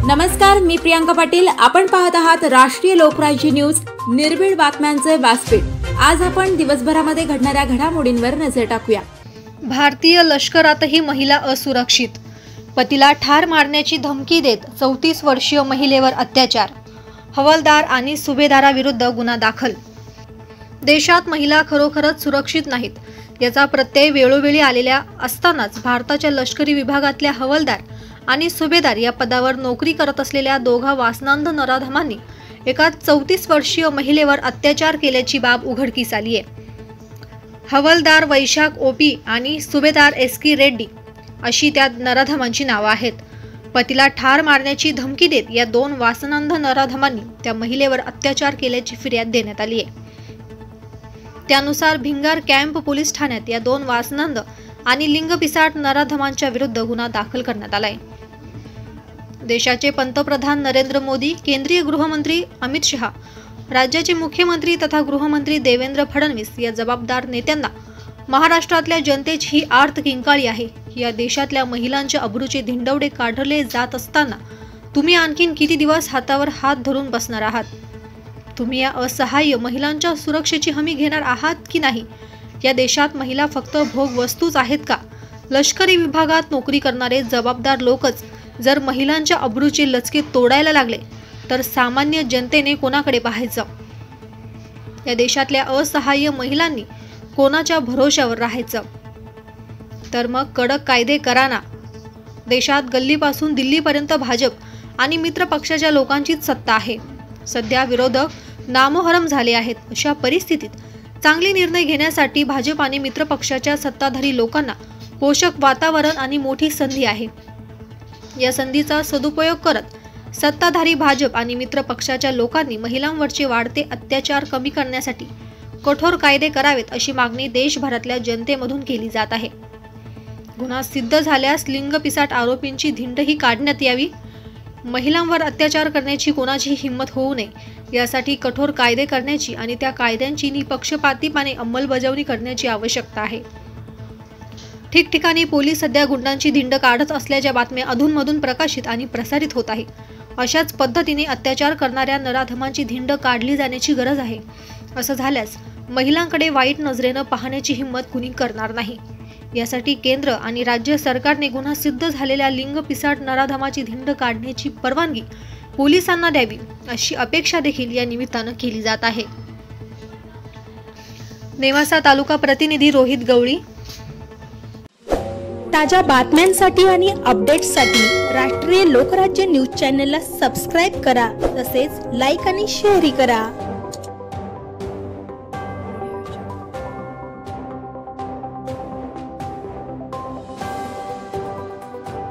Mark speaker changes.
Speaker 1: नमस्कार, मी प्रियांका पाटील. आपण पाहत आहात राष्ट्रीय लोकराज्य न्यूज, निर्भीड बातम्यांचे व्यासपीठ. आज आपण दिवसभरामध्ये घडणाऱ्या घडामोडींवर नजर टाकूया.
Speaker 2: भारतीय लष्करातही महिला असुरक्षित. पतीला ठार मारण्याची धमकी देत 34 वर्षीय महिलेवर अत्याचार. हवालदार आणि सुभेदाराविरुद्ध गुन्हा दाखल. देशात महिला खरोखरच सुरक्षित नाहीत याचा प्रत्यय वेळोवेळी आलेल्या असतानाच भारताच्या लष्करी विभागातल्या हवालदार आणि सुभेदार या पदावर नोकरी करत असलेल्या दोघा वासनांध नराधमांनी एका 34 वर्षीय महिलेवर अत्याचार केल्याची बाब उघडकीस आली आहे. हवालदार वैशाख ओपी आणि सुभेदार एस.के. रेड्डी अशी त्या नराधमांची नावं आहेत. पतीला ठार मारण्याची धमकी देत या दोन वासनांध नराधमांनी त्या महिलेवर अत्याचार केल्याची फिर्याद देण्यात आली आहे. त्यानुसार भिंगार कॅम्प पोलीस ठाण्यात या दोन वासनांध आणि लिंगपिसाट नराधमांच्या विरुद्ध गुन्हा दाखल करण्यात आलाय. देशाचे पंतप्रधान नरेंद्र मोदी, केंद्रीय गृहमंत्री अमित शहा, राज्याचे मुख्यमंत्री तथा गृहमंत्री देवेंद्र फडणवीस या जबाबदार नेत्यांना महाराष्ट्रातल्या जनतेची ही आर्त किंकाळी आहे. या देशातल्या महिलांच्या अब्रूचे धिंडवडे काढले जात असताना तुम्ही आणखीन किती दिवस हातावर हात धरून बसणार आहात? तुम्ही या असहाय्य महिलांच्या सुरक्षेची हमी घेणार आहात की नाही? या देशात महिला फक्त भोग वस्तूच आहेत का? लष्करी विभागात नोकरी करणारे जबाबदार लोकच जर महिलांच्या अब्रूचे लचके तोडायला लागले तर सामान्य जनतेने कोणाकडे पाहायचं? या देशातल्या असहाय्य महिलांनी कोणाच्या भरोश्यावर राहायचं? तर मग कडक कायदे करा ना. देशात गल्लीपासून दिल्लीपर्यंत भाजप आणि मित्र पक्षाच्या लोकांचीच सत्ता आहे. सध्या विरोधक नामोहरम झाले आहेत. अशा परिस्थितीत चांगले निर्णय घेण्यासाठी भाजप आणि मित्र पक्षाच्या सत्ताधारी लोकांना पोषक वातावरण आणि मोठी संधी आहे. या संधीचा सदुपयोग करत सत्ताधारी भाजप आणि मित्र पक्षाच्या लोकांनी महिलांवरचे वाढते अत्याचार कमी करण्यासाठी कठोर कायदे करावेत अशी मागणी देशभरातल्या जनतेमधून केली जात आहे. गुन्हा सिद्ध झाल्यास लिंगपिसाट आरोपींची धिंडही काढण्यात यावी. महिलांवर अत्याचार करण्याची कोणाची हिंमत होऊ नये यासाठी कठोर कायदे करण्याची आणि त्या कायद्यांची निपक्षपातीपणे अंमलबजावणी करण्याची आवश्यकता आहे. ठिकठिकाणी पोलीस सध्या गुंडांची धिंड काढत असल्याच्या बातम्या अधूनमधून प्रकाशित आणि प्रसारित होत आहे. अशाच पद्धतीने अत्याचार करणाऱ्या नराधमांची धिंड काढली जाण्याची गरज आहे. असं झाल्यास महिलांकडे वाईट नजरेनं पाहण्याची हिंमत कुणी करणार नाही. यासाठी केंद्र आणि राज्य सरकारने गुन्हा सिद्ध झालेल्या लिंगपिसाट नराधमाची धिंड काढण्याची परवानगी पोलिसांना द्यावी अशी अपेक्षा देखील या निमित्तानं केली जात आहे. नेवासा तालुका प्रतिनिधी रोहित गवळी.
Speaker 1: ताज्या बातम्यांसाठी आणि अपडेट्ससाठी राष्ट्रीय लोकराज्य न्यूज चॅनलला सबस्क्राईब करा. तसेच लाईक आणि शेअरही करा.